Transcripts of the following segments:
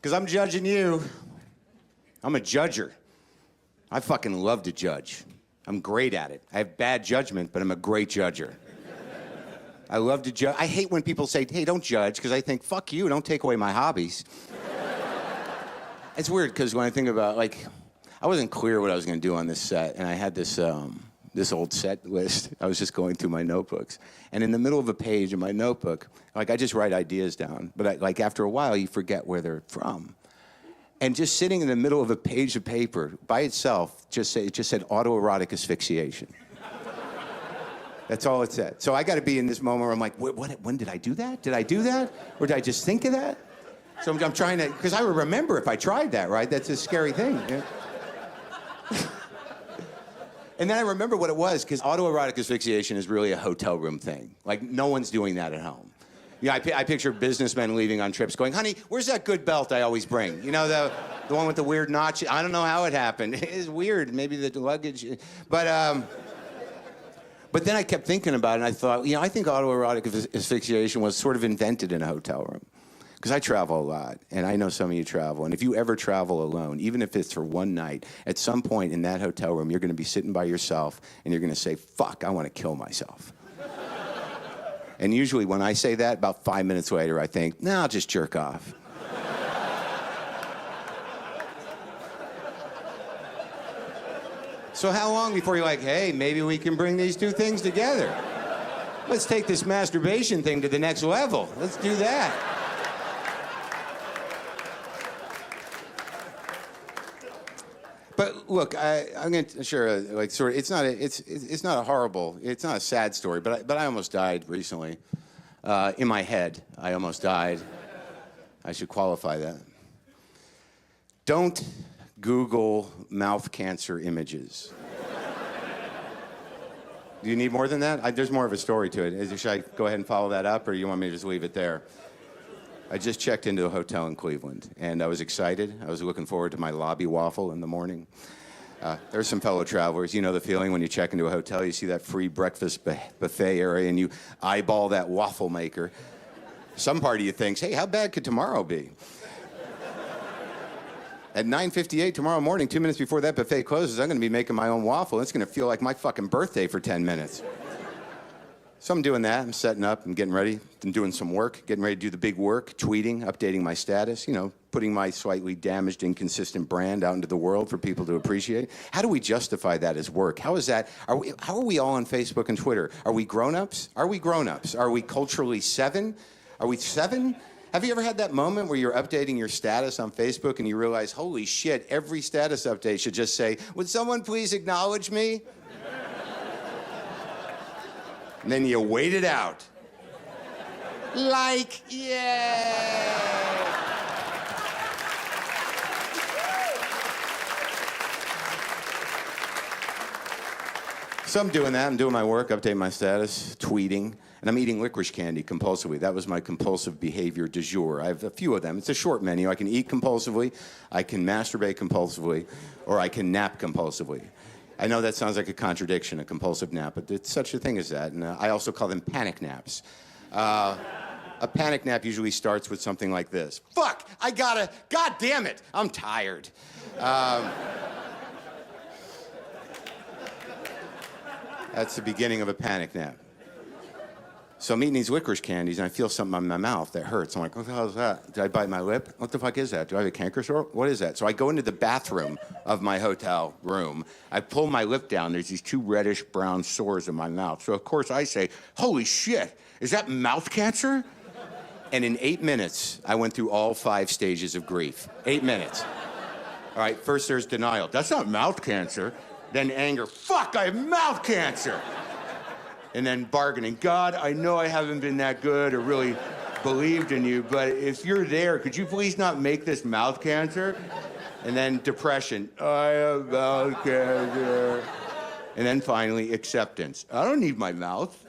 Because I'm judging you. I'm a judger. I fucking love to judge. I'm great at it. I have bad judgment, but I'm a great judger. I love to judge. I hate when people say, hey, don't judge, because I think, fuck you, don't take away my hobbies. It's weird, because when I think about, like, I wasn't clear what I was going to do on this set, and I had this old set list. I was just going through my notebooks. And in the middle of a page in my notebook, like, I just write ideas down. But, like, after a while, you forget where they're from. And just sitting in the middle of a page of paper, by itself, it just said autoerotic asphyxiation. That's all it said. So I got to be in this moment where I'm like, when did I do that? Did I do that? Or did I just think of that? So I'm trying to, because I would remember if I tried that, right? That's a scary thing. Yeah? And then I remember what it was, because autoerotic asphyxiation is really a hotel room thing. Like, no one's doing that at home. Yeah, I picture businessmen leaving on trips going, honey, where's that good belt I always bring? You know, the one with the weird notch? I don't know how it happened. It's weird. Maybe the luggage. But then I kept thinking about it, and I thought, I think autoerotic asphyxiation was sort of invented in a hotel room. Because I travel a lot, and I know some of you travel. And if you ever travel alone, even if it's for one night, at some point in that hotel room, you're going to be sitting by yourself, and you're going to say, fuck, I want to kill myself. And usually when I say that, about 5 minutes later, I think, nah, I'll just jerk off. So how long before you're like, hey, maybe we can bring these two things together? Let's take this masturbation thing to the next level. Let's do that. But look, I'm going to share it's not a horrible, it's not a sad story, but I almost died recently. In my head, I almost died. I should qualify that. Don't Google mouth cancer images. Do you need more than that? There's more of a story to it. Should I go ahead and follow that up, or you want me to just leave it there? I just checked into a hotel in Cleveland, and I was excited. I was looking forward to my lobby waffle in the morning. There's some fellow travelers. You know the feeling when you check into a hotel, you see that free breakfast buffet area, and you eyeball that waffle maker. Some part of you thinks, hey, how bad could tomorrow be? At 9:58 tomorrow morning, 2 minutes before that buffet closes, I'm going to be making my own waffle. It's going to feel like my fucking birthday for 10 minutes. So I'm doing that. I'm setting up. I'm getting ready. I'm doing some work, getting ready to do the big work, tweeting, updating my status, putting my slightly damaged, inconsistent brand out into the world for people to appreciate. How do we justify that as work? How is that? How are we all on Facebook and Twitter? Are we grown-ups? Are we grown-ups? Are we culturally 7? Are we 7? Have you ever had that moment where you're updating your status on Facebook and you realize, holy shit, every status update should just say, would someone please acknowledge me? And then you wait it out. Like, yeah. So I'm doing that. I'm doing my work, updating my status, tweeting, and I'm eating licorice candy compulsively. That was my compulsive behavior du jour. I have a few of them. It's a short menu. I can eat compulsively, I can masturbate compulsively, or I can nap compulsively. I know that sounds like a contradiction, a compulsive nap, but it's such a thing as that. And I also call them panic naps. A panic nap usually starts with something like this. Fuck, God damn it, I'm tired. That's the beginning of a panic nap. So I'm eating these licorice candies, and I feel something in my mouth that hurts. I'm like, what the hell is that? Did I bite my lip? What the fuck is that? Do I have a canker sore? What is that? So I go into the bathroom of my hotel room. I pull my lip down. There's these 2 reddish-brown sores in my mouth. So, of course, I say, holy shit, is that mouth cancer? And in 8 minutes, I went through all 5 stages of grief. 8 minutes. All right, first there's denial. That's not mouth cancer. Then anger. Fuck, I have mouth cancer. And then bargaining. God, I know I haven't been that good or really believed in you, but if you're there, could you please not make this mouth cancer? And then depression. I have mouth cancer. And then finally, acceptance. I don't need my mouth.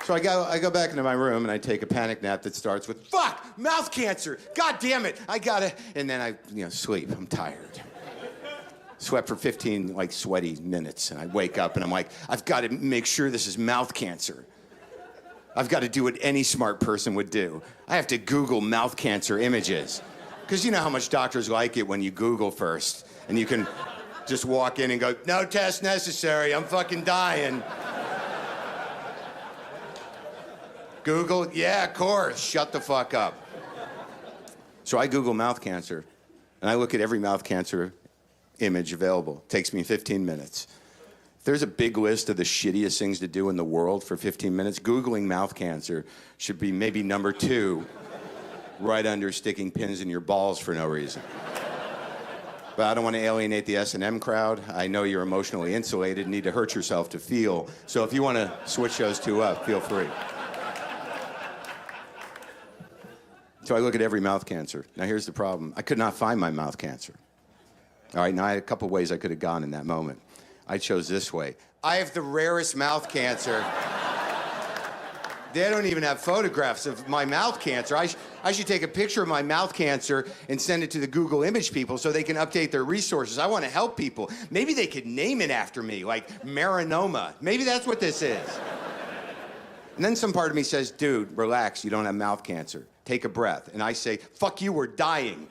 So I go back into my room and I take a panic nap that starts with, fuck, mouth cancer, God damn it, I gotta, and then I sleep, I'm tired. Slept for 15 sweaty minutes and I wake up and I'm like, I've got to make sure this is mouth cancer. I've got to do what any smart person would do. I have to Google mouth cancer images. Because you know how much doctors like it when you Google first. And you can just walk in and go, no test necessary, I'm fucking dying. Google, yeah, of course, shut the fuck up. So I Google mouth cancer, and I look at every mouth cancer image available. It takes me 15 minutes. If there's a big list of the shittiest things to do in the world for 15 minutes, Googling mouth cancer should be maybe number 2, right under sticking pins in your balls for no reason. But I don't want to alienate the S&M crowd. I know you're emotionally insulated, need to hurt yourself to feel. So if you want to switch those two up, feel free. So I look at every mouth cancer. Now here's the problem. I could not find my mouth cancer. All right, now I had a couple ways I could have gone in that moment. I chose this way. I have the rarest mouth cancer. They don't even have photographs of my mouth cancer. I should take a picture of my mouth cancer and send it to the Google image people so they can update their resources. I want to help people. Maybe they could name it after me, like melanoma. Maybe that's what this is. And then some part of me says, dude, relax, you don't have mouth cancer. Take a breath. And I say, fuck you, we're dying.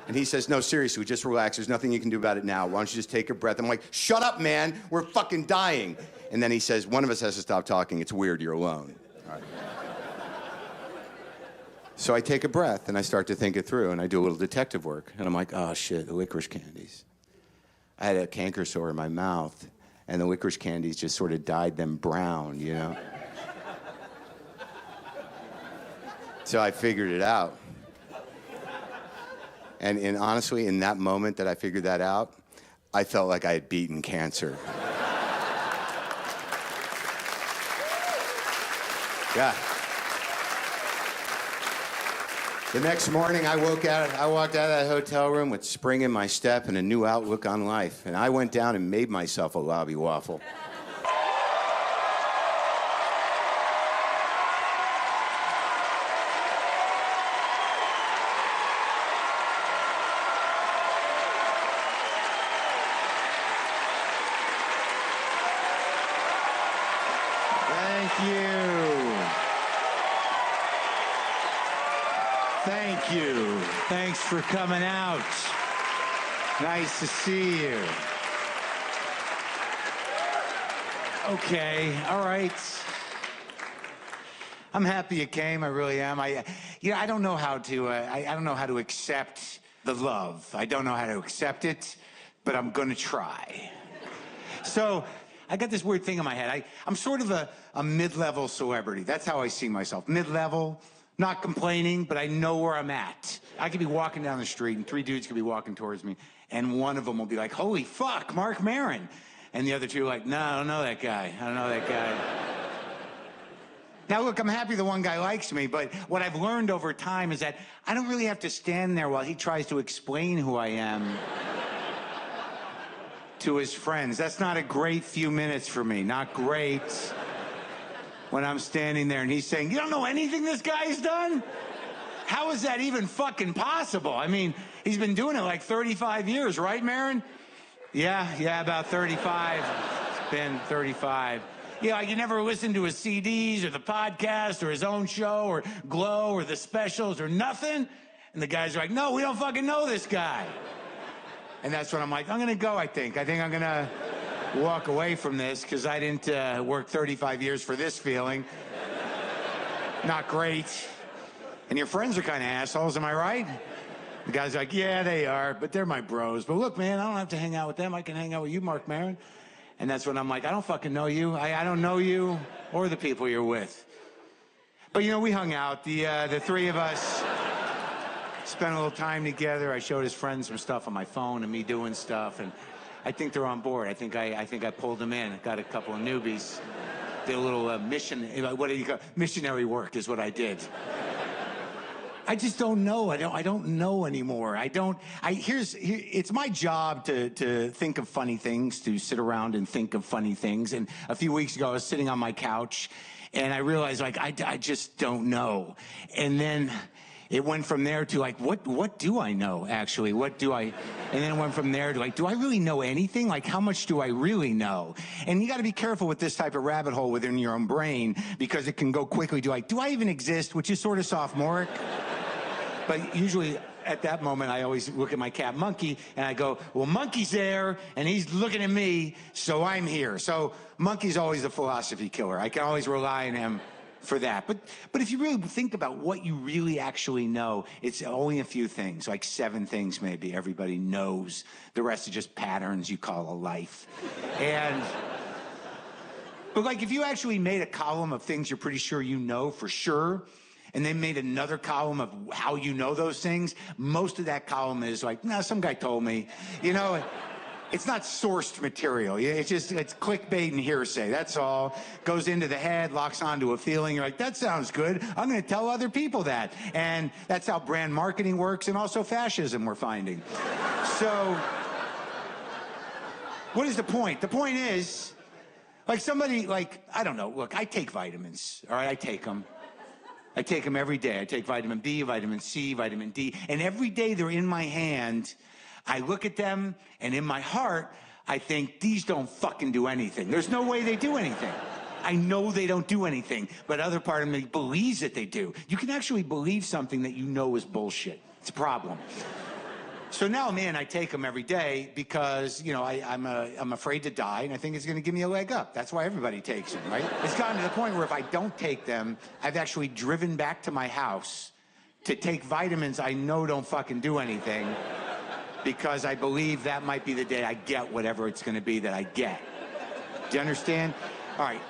And he says, no, seriously, just relax. There's nothing you can do about it now. Why don't you just take a breath? I'm like, shut up, man. We're fucking dying. And then he says, one of us has to stop talking. It's weird, you're alone. All right. So I take a breath, and I start to think it through, and I do a little detective work. And I'm like, oh, shit, the licorice candies. I had a canker sore in my mouth, and the licorice candies just sort of dyed them brown, you know? So I figured it out. And honestly, in that moment that I figured that out, I felt like I had beaten cancer. Yeah. The next morning, I walked out of that hotel room with spring in my step and a new outlook on life. And I went down and made myself a lobby waffle. Thank you. Thanks for coming out. Nice to see you. Okay, all right. I'm happy you came. I really am. I don't know how to. I don't know how to accept the love. I don't know how to accept it, but I'm gonna try. So I got this weird thing in my head. I'm sort of a mid-level celebrity. That's how I see myself. Mid-level. Not complaining, but I know where I'm at. I could be walking down the street, and 3 dudes could be walking towards me, and one of them will be like, holy fuck, Marc Maron. And the other 2 are like, no, I don't know that guy. I don't know that guy. Now, look, I'm happy the one guy likes me, but what I've learned over time is that I don't really have to stand there while he tries to explain who I am to his friends. That's not a great few minutes for me. Not great. When I'm standing there and he's saying, you don't know anything this guy's done? How is that even fucking possible? I mean, he's been doing it like 35 years, right, Maron? Yeah, about 35. It's been 35. Yeah, like you never listened to his CDs or the podcast or his own show or Glow or the specials or nothing? And the guys are like, no, we don't fucking know this guy. And that's when I'm like, I'm gonna go, I think. I think I'm gonna walk away from this because I didn't work 35 years for this feeling. Not great. And your friends are kind of assholes, am I right? The guy's like, yeah, they are, but they're my bros. But look, man, I don't have to hang out with them. I can hang out with you, Marc Maron. And that's when I'm like, I don't fucking know you. I don't know you or the people you're with. But, you know, we hung out. The 3 of us spent a little time together. I showed his friends some stuff on my phone and me doing stuff. And I think they're on board. I think I pulled them in. Got a couple of newbies. Did a little missionary work is what I did. I just don't know. I don't know anymore. It's my job to think of funny things, to sit around and think of funny things. And a few weeks ago, I was sitting on my couch, and I realized, like, I just don't know. And then it went from there to like, what do I know, actually? What do I, and then it went from there to like, do I really know anything? Like, how much do I really know? And you got to be careful with this type of rabbit hole within your own brain, because it can go quickly to like, do I even exist? Which is sort of sophomoric. But usually at that moment, I always look at my cat Monkey and I go, well, Monkey's there and he's looking at me, so I'm here. So Monkey's always the philosophy killer. I can always rely on him for that. But if you really think about what you really actually know, it's only a few things, like 7 things maybe everybody knows. The rest are just patterns you call a life. But like, if you actually made a column of things you're pretty sure you know for sure, and then made another column of how you know those things, most of that column is like, nah, some guy told me. You know, it's not sourced material. It's clickbait and hearsay. That's all. Goes into the head, locks onto a feeling. You're like, that sounds good. I'm going to tell other people that. And that's how brand marketing works, and also fascism, we're finding. So, what is the point? The point is, like somebody, like, I don't know, look, I take vitamins, all right? I take them every day. I take vitamin B, vitamin C, vitamin D, and every day they're in my hand. I look at them, and in my heart, I think, these don't fucking do anything. There's no way they do anything. I know they don't do anything, but other part of me believes that they do. You can actually believe something that you know is bullshit. It's a problem. So now, man, I take them every day because, you know, I'm afraid to die, and I think it's going to give me a leg up. That's why everybody takes them, right? It's gotten to the point where if I don't take them, I've actually driven back to my house to take vitamins I know don't fucking do anything, because I believe that might be the day I get whatever it's going to be that I get. Do you understand? All right.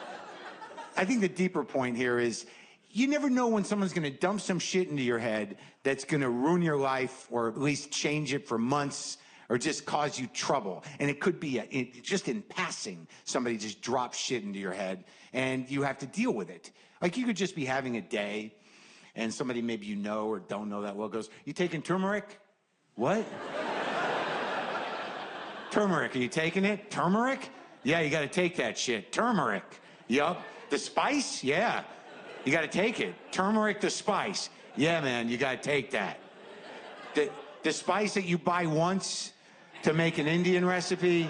I think the deeper point here is, you never know when someone's going to dump some shit into your head that's going to ruin your life, or at least change it for months, or just cause you trouble. And it could be just in passing, somebody just drops shit into your head and you have to deal with it. Like, you could just be having a day and somebody maybe you know or don't know that well goes, you taking turmeric? What? Turmeric, are you taking it? Turmeric? Yeah, you got to take that shit. Turmeric. Yup. The spice? Yeah. You got to take it. Turmeric, the spice. Yeah, man, you got to take that. The spice that you buy once to make an Indian recipe,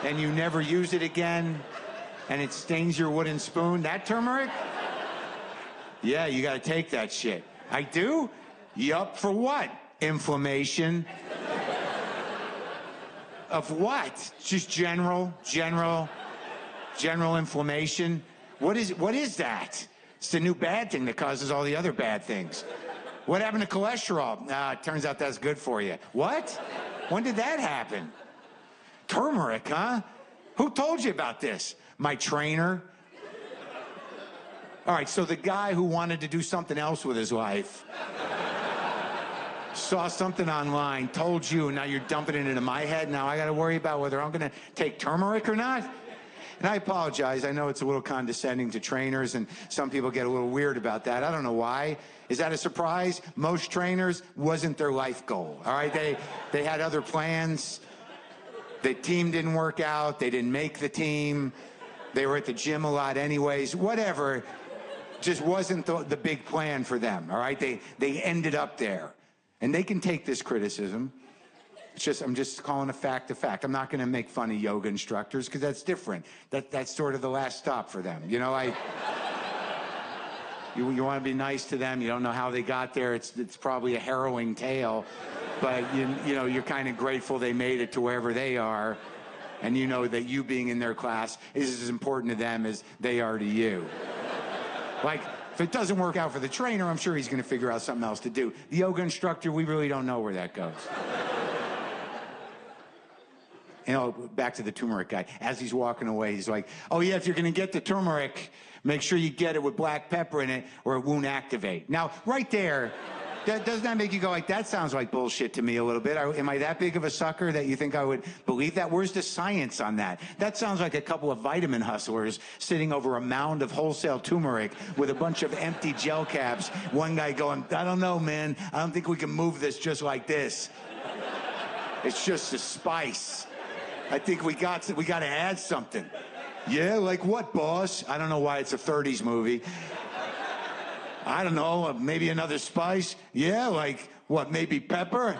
and you never use it again, and it stains your wooden spoon, that turmeric? Yeah, you got to take that shit. I do? Yup, for what? Inflammation. Of what? Just general inflammation. What is that? It's the new bad thing that causes all the other bad things. What happened to cholesterol? It turns out that's good for you. What? When did that happen? Turmeric, huh? Who told you about this? My trainer. All right, so the guy who wanted to do something else with his life saw something online, told you, and now you're dumping it into my head. Now I got to worry about whether I'm going to take turmeric or not? And I apologize. I know it's a little condescending to trainers, and some people get a little weird about that. I don't know why. Is that a surprise? Most trainers, wasn't their life goal. All right, they had other plans. The team didn't work out. They didn't make the team. They were at the gym a lot anyways. Whatever. Just wasn't the big plan for them. All right, they ended up there, and they can take this criticism. I'm just calling a fact a fact. I'm not going to make fun of yoga instructors, because that's different. That's sort of the last stop for them. You know, you want to be nice to them. You don't know how they got there. It's probably a harrowing tale, but you know, you're kind of grateful they made it to wherever they are, and you know that you being in their class is as important to them as they are to you. Like, if it doesn't work out for the trainer, I'm sure he's going to figure out something else to do. The yoga instructor, we really don't know where that goes. You know, back to the turmeric guy. As he's walking away, he's like, oh, yeah, if you're going to get the turmeric, make sure you get it with black pepper in it, or it won't activate. Now, right there, doesn't that make you go like, that sounds like bullshit to me a little bit? Am I that big of a sucker that you think I would believe that? Where's the science on that? That sounds like a couple of vitamin hustlers sitting over a mound of wholesale turmeric with a bunch of empty gel caps. One guy going, I don't know, man. I don't think we can move this just like this. It's just a spice. I think we got to add something. Yeah, like what, boss? I don't know why it's a 30s movie. I don't know, maybe another spice? Yeah, like what, maybe pepper?